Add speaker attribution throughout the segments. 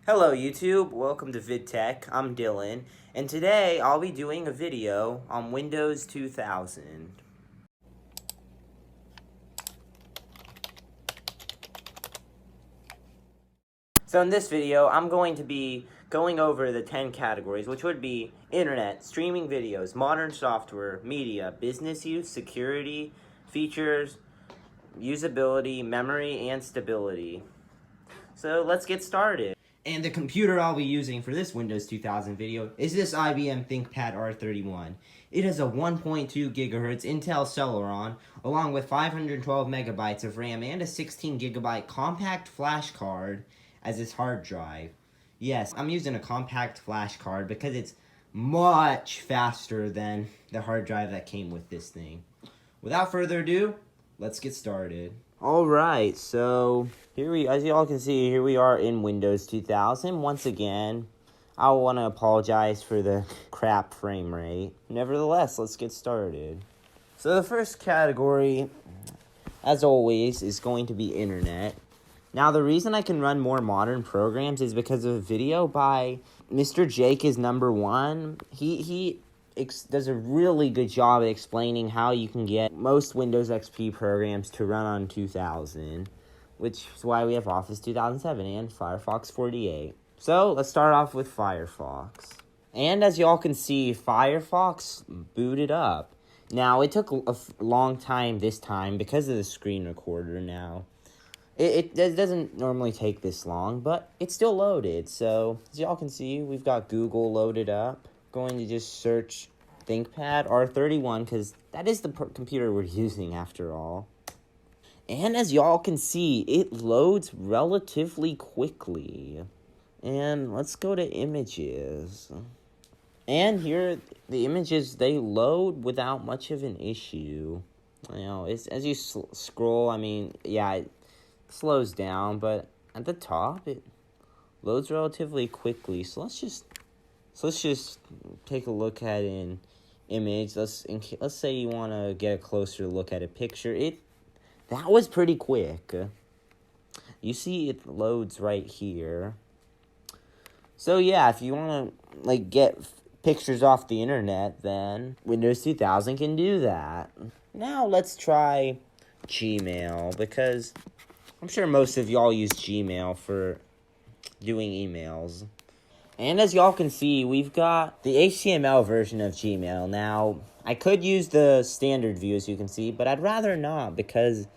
Speaker 1: Hello YouTube, welcome to VidTech. I'm Dylan, and today I'll be doing a video on Windows 2000. So in this video, I'm going to be going over the 10 categories, which would be internet, streaming videos, modern software, media, business use, security, features, usability, memory, and stability. So let's get started. And the computer I'll be using for this Windows 2000 video is this IBM ThinkPad R31. It has a 1.2 gigahertz Intel Celeron, along with 512 megabytes of RAM and a 16 gigabyte compact flash card as its hard drive. Yes, I'm using a compact flash card because it's much faster than the hard drive that came with this thing. Without further ado, let's get started. Alright, so as y'all can see, here we are in Windows 2000. Once again, I want to apologize for the crap frame rate. Nevertheless, let's get started. So the first category, as always, is going to be internet. Now, the reason I can run more modern programs is because of a video by Mr. Jake is number one. He does a really good job at explaining how you can get most Windows XP programs to run on 2000, which is why we have Office 2007 and Firefox 48. So let's start off with Firefox. And as y'all can see, Firefox booted up. Now, it took a long time this time because of the screen recorder now. It doesn't normally take this long, but it's still loaded. So as y'all can see, we've got Google loaded up. Going to just search ThinkPad R31 because that is the computer we're using after all. And as y'all can see, it loads relatively quickly. And let's go to images. And here, the images, they load without much of an issue. You know, as you scroll, I mean, yeah, it slows down, but at the top, it loads relatively quickly. So let's just take a look at an image. Let's say you want to get a closer look at a picture. That was pretty quick. You see it loads right here. So yeah, if you want to get pictures off the internet, then Windows 2000 can do that. Now let's try Gmail, because I'm sure most of y'all use Gmail for doing emails. And as y'all can see, we've got the HTML version of Gmail. Now, I could use the standard view, as you can see, but I'd rather not because,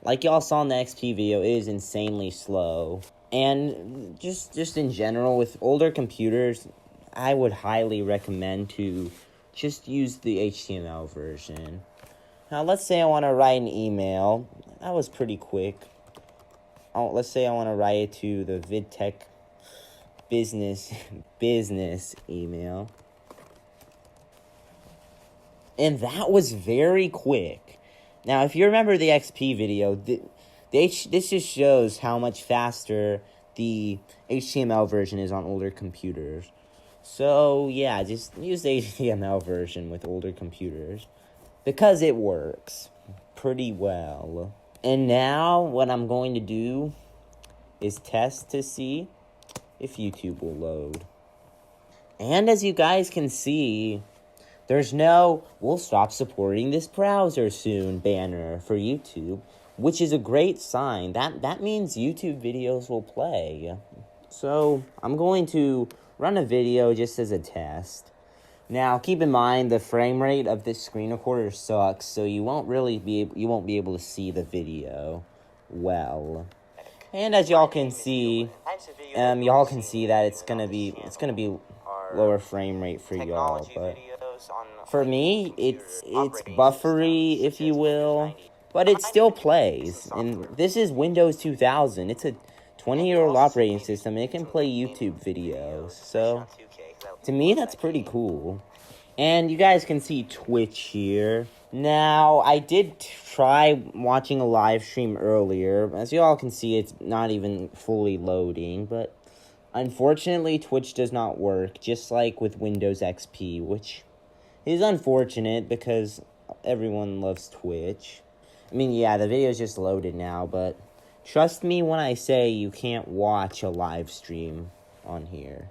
Speaker 1: like y'all saw in the XP video, it is insanely slow. And just in general, with older computers, I would highly recommend to just use the HTML version. Now, let's say I want to write an email. That was pretty quick. Let's say I want to write it to the VidTech business email, and that was very quick. Now, if you remember the XP video, this just shows how much faster the HTML version is on older computers. So yeah, just use the HTML version with older computers because it works pretty well. And now what I'm going to do is test to see if YouTube will load. And as you guys can see, there's no "we'll stop supporting this browser soon" banner for YouTube, which is a great sign. That means YouTube videos will play. So I'm going to run a video just as a test. Now, keep in mind the frame rate of this screen recorder sucks, so you won't be able to see the video well. And as y'all can see, that it's gonna be lower frame rate for y'all, but for me, it's buffery, if you will, but it still plays. And this is Windows 2000. It's a 20-year-old operating system, and it can play YouTube videos. So to me, that's pretty cool. And you guys can see Twitch here. Now, I did try watching a live stream earlier. As you all can see, it's not even fully loading, but unfortunately, Twitch does not work, just like with Windows XP, which is unfortunate because everyone loves Twitch. I mean, yeah, the video's just loaded now, but trust me when I say you can't watch a live stream on here.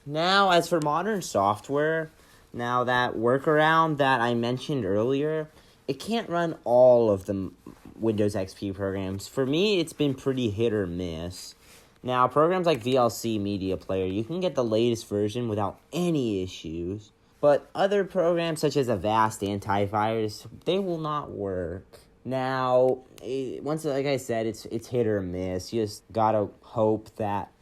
Speaker 1: Now, as for modern software, now that workaround that I mentioned earlier, it can't run all of the Windows XP programs. For me, it's been pretty hit or miss. Now, programs like VLC Media Player, you can get the latest version without any issues. But other programs such as Avast Antivirus, they will not work. Now, like I said, it's hit or miss. You just gotta hope that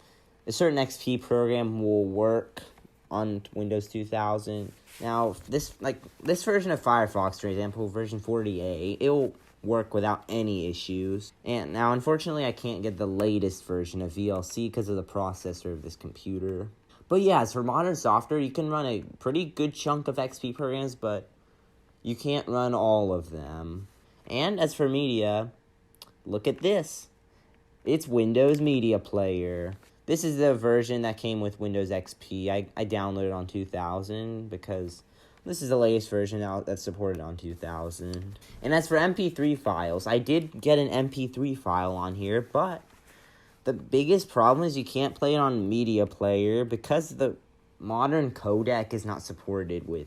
Speaker 1: a certain XP program will work on Windows 2000. Now, this version of Firefox, for example, version 48, it will work without any issues. And now, unfortunately, I can't get the latest version of VLC because of the processor of this computer. But yeah, as for modern software, you can run a pretty good chunk of XP programs, but you can't run all of them. And as for media, look at this. It's Windows Media Player. This is the version that came with Windows XP. I downloaded on 2000 because this is the latest version out that's supported on 2000. And as for MP3 files, I did get an MP3 file on here, but the biggest problem is you can't play it on Media Player because the modern codec is not supported with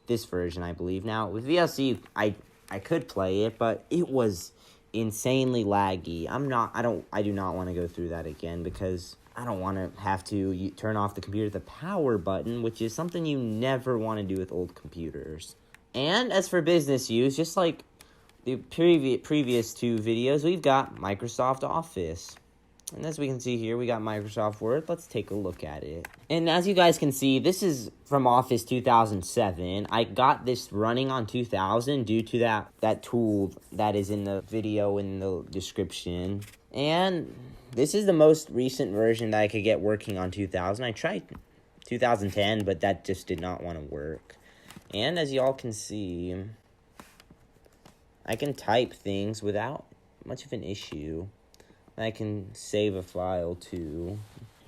Speaker 1: this version, I believe. Now, with VLC, I could play it, but it was insanely laggy. I do not want to go through that again because I don't want to have to turn off the computer with the power button, which is something you never want to do with old computers. And as for business use, just like the previous two videos, we've got Microsoft Office. And as we can see here, we got Microsoft Word. Let's take a look at it. And as you guys can see, this is from Office 2007. I got this running on 2000 due to that tool that is in the video in the description. And this is the most recent version that I could get working on 2000. I tried 2010, but that just did not want to work. And as y'all can see, I can type things without much of an issue. I can save a file too.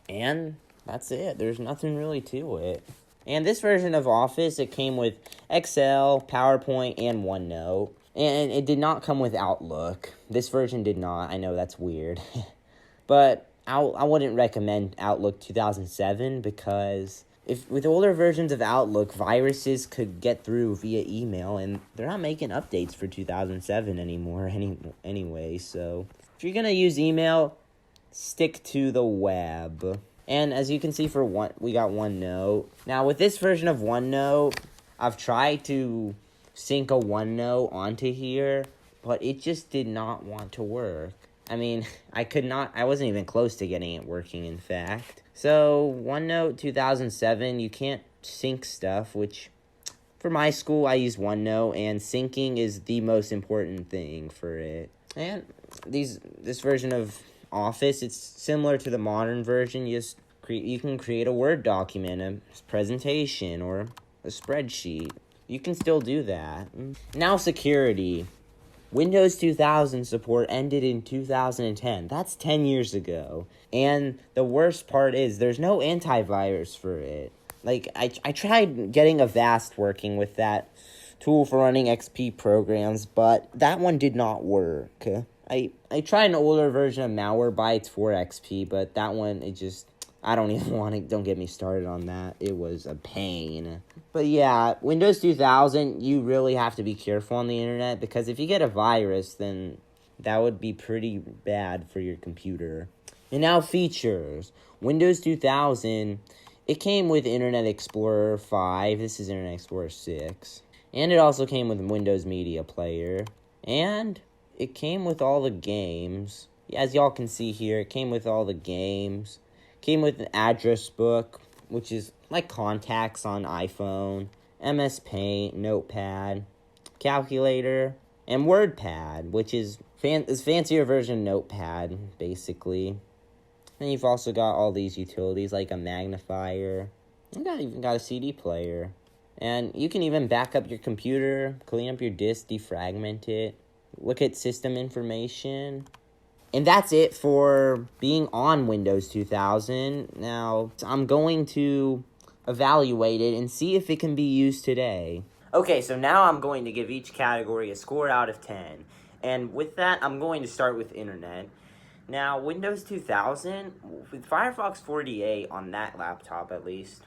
Speaker 1: And that's it. There's nothing really to it. And this version of Office, it came with Excel, PowerPoint, and OneNote. And it did not come with Outlook. This version did not. I know that's weird. But I wouldn't recommend Outlook 2007 because with older versions of Outlook, viruses could get through via email, and they're not making updates for 2007 anymore anyway, so if you're going to use email, stick to the web. And as you can see we got OneNote. Now, with this version of OneNote, I've tried to sync a OneNote onto here, but it just did not want to work. I mean, I wasn't even close to getting it working, in fact. So, OneNote 2007, you can't sync stuff, which for my school, I use OneNote, and syncing is the most important thing for it. And this version of Office, it's similar to the modern version. You can create a Word document, a presentation, or a spreadsheet. You can still do that. Now, security. Windows 2000 support ended in 2010. That's 10 years ago. And the worst part is there's no antivirus for it. Like, I tried getting Avast working with that tool for running XP programs, but that one did not work. I tried an older version of Malwarebytes for XP, but that one, don't get me started on that. It was a pain. But yeah, Windows 2000, you really have to be careful on the internet, because if you get a virus, then that would be pretty bad for your computer. And now features. Windows 2000, it came with Internet Explorer 5. This is Internet Explorer 6. And it also came with Windows Media Player. And it came with all the games. As y'all can see here, it came with all the games. Came with an address book, which is like contacts on iPhone, MS Paint, Notepad, calculator, and WordPad, which is fancier version of Notepad, basically. And you've also got all these utilities like a magnifier. You even got a CD player. And you can even back up your computer, clean up your disk, defragment it, look at system information. And that's it for being on Windows 2000. Now, I'm going to evaluate it and see if it can be used today. Okay, so now I'm going to give each category a score out of 10. And with that, I'm going to start with Internet. Now, Windows 2000, with Firefox 48 on that laptop at least,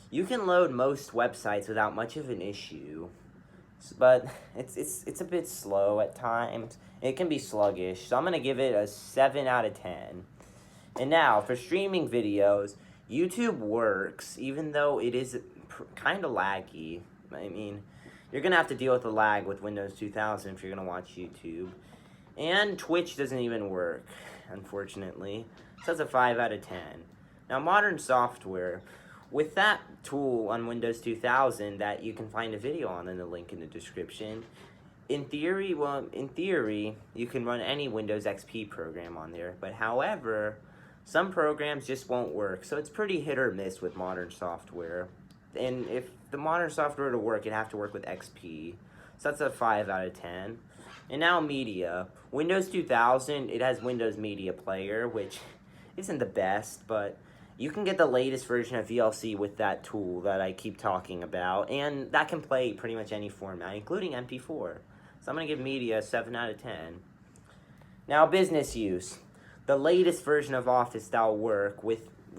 Speaker 1: you can load most websites without much of an issue, but it's a bit slow at times. It can be sluggish, so I'm going to give it a 7 out of 10. And now, for streaming videos, YouTube works, even though it is kind of laggy. I mean, you're going to have to deal with the lag with Windows 2000 if you're going to watch YouTube. And Twitch doesn't even work, unfortunately. So that's a 5 out of 10. Now, modern software, with that tool on Windows 2000 that you can find a video on in the link in the description, in theory, you can run any Windows XP program on there. But however, some programs just won't work. So it's pretty hit or miss with modern software. And if the modern software to work, it'd have to work with XP. So that's a 5 out of 10. And now media. Windows 2000, it has Windows Media Player, which isn't the best, but you can get the latest version of VLC with that tool that I keep talking about, and that can play pretty much any format, including MP4. So I'm going to give media a 7 out of 10. Now, business use. The latest version of Office that'll work,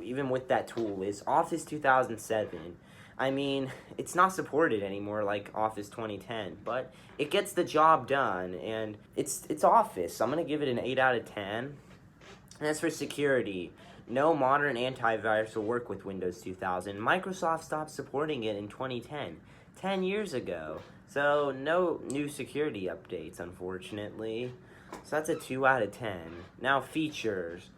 Speaker 1: even with that tool, is Office 2007. I mean, it's not supported anymore like Office 2010, but it gets the job done, and it's Office, so I'm going to give it an 8 out of 10. And as for security, no modern antivirus will work with Windows 2000. Microsoft stopped supporting it in 2010, 10 years ago, so no new security updates, unfortunately. So that's a 2 out of 10. Now, features.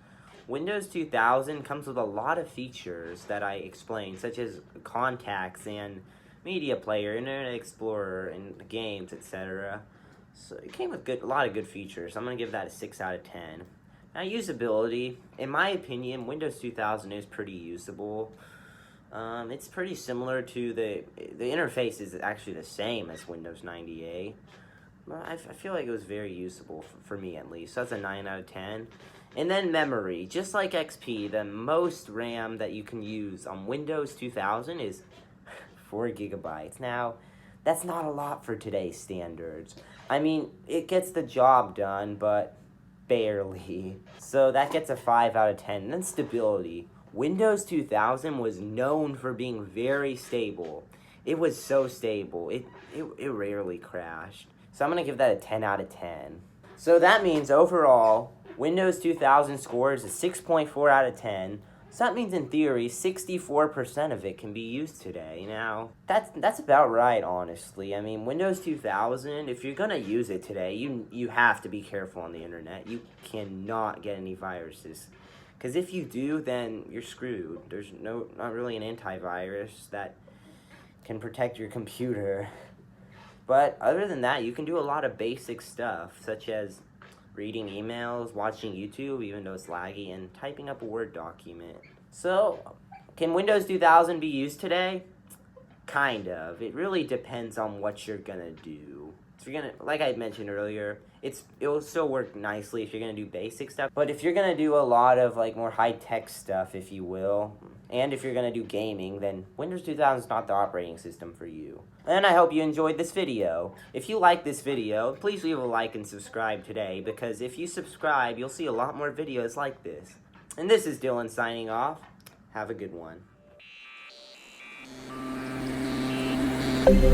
Speaker 1: Windows 2000 comes with a lot of features that I explained, such as contacts and media player, Internet Explorer, and games, etc. So it came with a lot of good features. I'm going to give that a 6 out of 10. Now, usability. In my opinion, Windows 2000 is pretty usable. It's pretty similar to the interface is actually the same as Windows 98. I feel like it was very usable for me at least. So that's a 9 out of 10. And then memory. Just like XP, the most RAM that you can use on Windows 2000 is 4 gigabytes. Now, that's not a lot for today's standards. I mean, it gets the job done, but barely. So that gets a 5 out of 10. And then stability. Windows 2000 was known for being very stable. It was so stable. It rarely crashed. So I'm going to give that a 10 out of 10. So that means overall, Windows 2000 scores a 6.4 out of 10. So that means in theory, 64% of it can be used today. Now, that's about right, honestly. I mean, Windows 2000, if you're going to use it today, you have to be careful on the internet. You cannot get any viruses. Because if you do, then you're screwed. There's not really an antivirus that can protect your computer. But other than that, you can do a lot of basic stuff, such as reading emails, watching YouTube, even though it's laggy, and typing up a Word document. So, can Windows 2000 be used today? Kind of. It really depends on what you're gonna do. If you're gonna, like I mentioned earlier, it will still work nicely if you're gonna do basic stuff. But if you're gonna do a lot of more high-tech stuff, if you will, and if you're gonna do gaming, then Windows 2000 is not the operating system for you. And I hope you enjoyed this video. If you like this video, please leave a like and subscribe today, because if you subscribe, you'll see a lot more videos like this. And this is Dylan signing off. Have a good one. Thank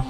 Speaker 1: you.